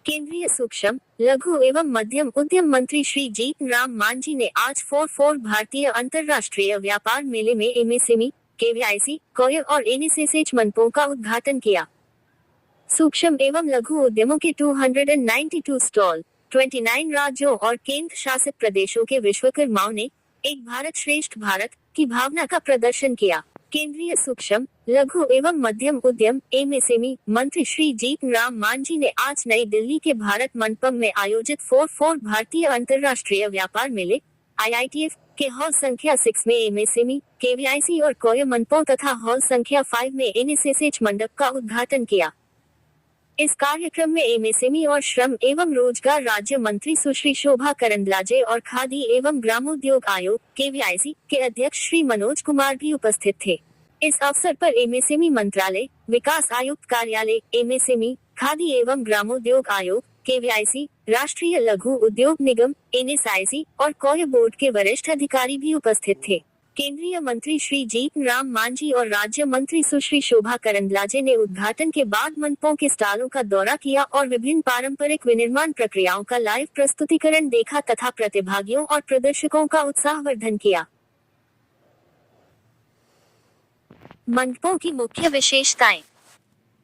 केंद्रीय सूक्ष्म, लघु एवं मध्यम उद्यम मंत्री श्री जीतन राम मांझी ने आज 44 भारतीय अंतर्राष्ट्रीय व्यापार मेले में एमएसएमई, केवीआईसी, कोय और एनएसएसएच मंडपों का उद्घाटन किया। सूक्ष्म एवं लघु उद्यमों के 292 स्टॉल, 29 राज्यों और केंद्र शासित प्रदेशों के विश्वकर्माओं ने एक भारत श्रेष्ठ भारत की भावना का प्रदर्शन किया। केंद्रीय सूक्ष्म, लघु एवं मध्यम उद्यम एमएसएमई मंत्री श्री जीतन राम मांझी ने आज नई दिल्ली के भारत मंडपम में आयोजित 44 भारतीय अंतर्राष्ट्रीय व्यापार मेले IITF के हॉल संख्या 6 में एमएसएमई, केवीआईसी और कोय मंडपों तथा हॉल संख्या 5 में एनएसएसएच मंडप का उद्घाटन किया। इस कार्यक्रम में एमएसएमई और श्रम एवं रोजगार राज्य मंत्री सुश्री शोभा करंदलाजे और खादी एवं ग्रामोद्योग आयोग केवीआईसी के अध्यक्ष श्री मनोज कुमार भी उपस्थित थे। इस अवसर पर एमएसएमई मंत्रालय, विकास आयुक्त कार्यालय, एमएसएमई, खादी एवं ग्रामोद्योग आयोग केवीआईसी, राष्ट्रीय लघु उद्योग निगम एनएसआईसी और कोय बोर्ड के वरिष्ठ अधिकारी भी उपस्थित थे। केंद्रीय मंत्री श्री जीतन राम मांझी और राज्य मंत्री सुश्री शोभा करंदलाजे ने उद्घाटन के बाद मंडपों के स्टॉलों का दौरा किया और विभिन्न पारंपरिक विनिर्माण प्रक्रियाओं का लाइव प्रस्तुतिकरण देखा तथा प्रतिभागियों और प्रदर्शकों का उत्साहवर्धन किया। मंडपों की मुख्य विशेषताएं।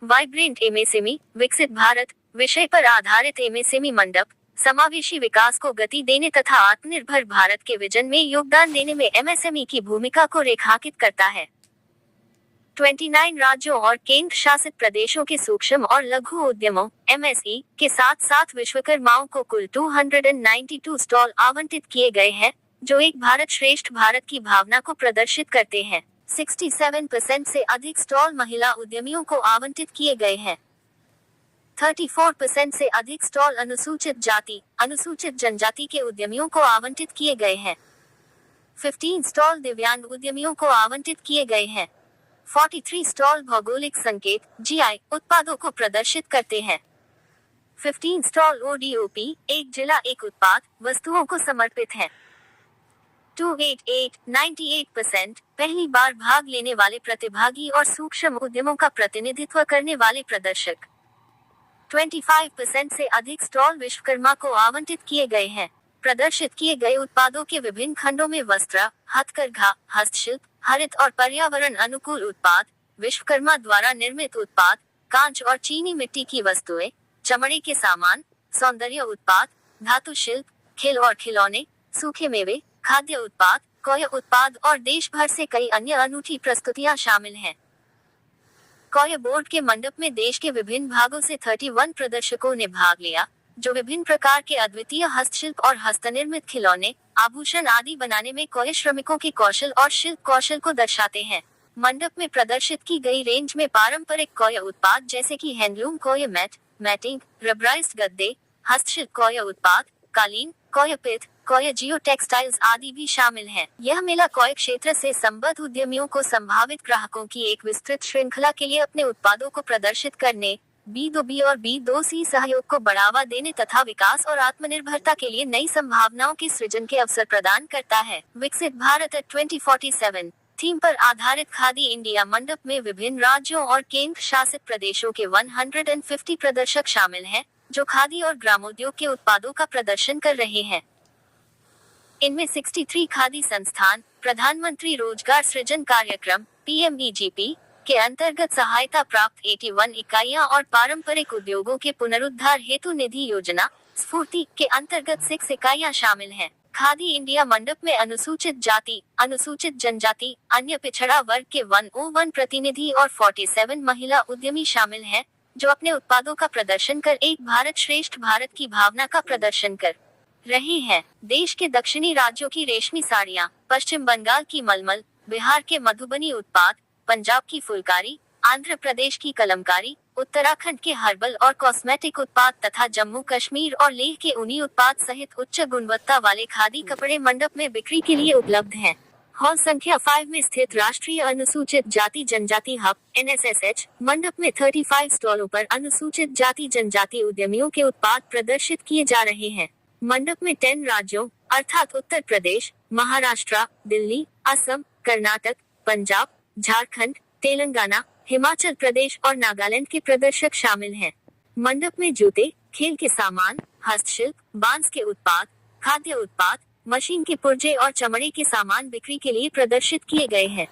वाइब्रेंट एमएसएमई, विकसित भारत विषय पर आधारित एमएसएमई मंडप समावेशी विकास को गति देने तथा आत्मनिर्भर भारत के विजन में योगदान देने में एमएसएमई की भूमिका को रेखांकित करता है। 29 राज्यों और केंद्र शासित प्रदेशों के सूक्ष्म और लघु उद्यमों एमएसई के साथ साथ विश्वकर्माओं को कुल 292 स्टॉल आवंटित किए गए हैं, जो एक भारत श्रेष्ठ भारत की भावना को प्रदर्शित करते हैं। 67% से अधिक स्टॉल महिला उद्यमियों को आवंटित किए गए हैं। 34% से अधिक स्टॉल अनुसूचित जाति, अनुसूचित जनजाति के उद्यमियों को आवंटित किए गए हैं। 15 स्टॉल दिव्यांग उद्यमियों को आवंटित किए गए हैं। 43 स्टॉल भौगोलिक संकेत जीआई उत्पादों को प्रदर्शित करते हैं। 15 स्टॉल ओडीओपी एक जिला एक उत्पाद वस्तुओं को समर्पित हैं। 98% पहली बार भाग लेने वाले प्रतिभागी और सूक्ष्म उद्यमों का प्रतिनिधित्व करने वाले प्रदर्शक। 25% से अधिक स्टॉल विश्वकर्मा को आवंटित किए गए हैं। प्रदर्शित किए गए उत्पादों के विभिन्न खंडों में वस्त्र, हथकरघा, हस्तशिल्प, हरित और पर्यावरण अनुकूल उत्पाद, विश्वकर्मा द्वारा निर्मित उत्पाद, कांच और चीनी मिट्टी की वस्तुएं, चमड़े के सामान, सौंदर्य उत्पाद, धातु शिल्प, खेल और खिलौने, सूखे मेवे, खाद्य उत्पाद, कोय उत्पाद और देश भर से कई अन्य अनूठी प्रस्तुतियां शामिल हैं। कोय बोर्ड के मंडप में देश के विभिन्न भागों से 31 प्रदर्शकों ने भाग लिया, जो विभिन्न प्रकार के अद्वितीय हस्तशिल्प और हस्तनिर्मित खिलौने, आभूषण आदि बनाने में कोय श्रमिकों के कौशल और शिल्प कौशल को दर्शाते हैं। मंडप में प्रदर्शित की गई रेंज में पारंपरिक कोय उत्पाद जैसे कि हैंडलूम कोय मैट, मैटिंग, रबराइज्ड गद्दे, हस्तशिल्प कोय उत्पाद, कालीन, कोय पिथ, कोय जियो टेक्सटाइल्स आदि भी शामिल हैं। यह मेला कोय क्षेत्र से संबद्ध उद्यमियों को संभावित ग्राहकों की एक विस्तृत श्रृंखला के लिए अपने उत्पादों को प्रदर्शित करने, B2B और B2C सहयोग को बढ़ावा देने तथा विकास और आत्मनिर्भरता के लिए नई संभावनाओं के सृजन के अवसर प्रदान करता है। विकसित भारत 2047 थीम पर आधारित खादी इंडिया मंडप में विभिन्न राज्यों और केंद्र शासित प्रदेशों के 150 प्रदर्शक शामिल हैं, जो खादी और ग्रामोद्योग के उत्पादों का प्रदर्शन कर रहे हैं। इनमें 63 खादी संस्थान प्रधानमंत्री रोजगार सृजन कार्यक्रम PMEGP के अंतर्गत सहायता प्राप्त 81 इकाइयां और पारंपरिक उद्योगों के पुनरुद्धार हेतु निधि योजना स्फूर्ति के अंतर्गत 6 इकाइयां शामिल हैं। खादी इंडिया मंडप में अनुसूचित जाति, अनुसूचित जनजाति, अन्य पिछड़ा वर्ग के 101 प्रतिनिधि और 47 महिला उद्यमी शामिल हैं, जो अपने उत्पादों का प्रदर्शन कर एक भारत श्रेष्ठ भारत की भावना का प्रदर्शन कर रहे हैं। देश के दक्षिणी राज्यों की रेशमी साड़ियां, पश्चिम बंगाल की मलमल, बिहार के मधुबनी उत्पाद, पंजाब की फुलकारी, आंध्र प्रदेश की कलमकारी, उत्तराखंड के हर्बल और कॉस्मेटिक उत्पाद तथा जम्मू कश्मीर और लेह के ऊनी उत्पाद सहित उच्च गुणवत्ता वाले खादी कपड़े मंडप में बिक्री के लिए उपलब्ध हैं। हॉल संख्या 5 में स्थित राष्ट्रीय अनुसूचित जाति जनजाति हब NSSH मंडप में 35 स्टॉलों पर अनुसूचित जाति जनजाति उद्यमियों के उत्पाद प्रदर्शित किए जा रहे हैं। मंडप में 10 राज्यों अर्थात उत्तर प्रदेश, महाराष्ट्र, दिल्ली, असम, कर्नाटक, पंजाब, झारखंड, तेलंगाना, हिमाचल प्रदेश और नागालैंड के प्रदर्शक शामिल हैं। मंडप में जूते, खेल के सामान, हस्तशिल्प, बांस के उत्पाद, खाद्य उत्पाद, मशीन के पुर्जे और चमड़े के सामान बिक्री के लिए प्रदर्शित किए गए हैं।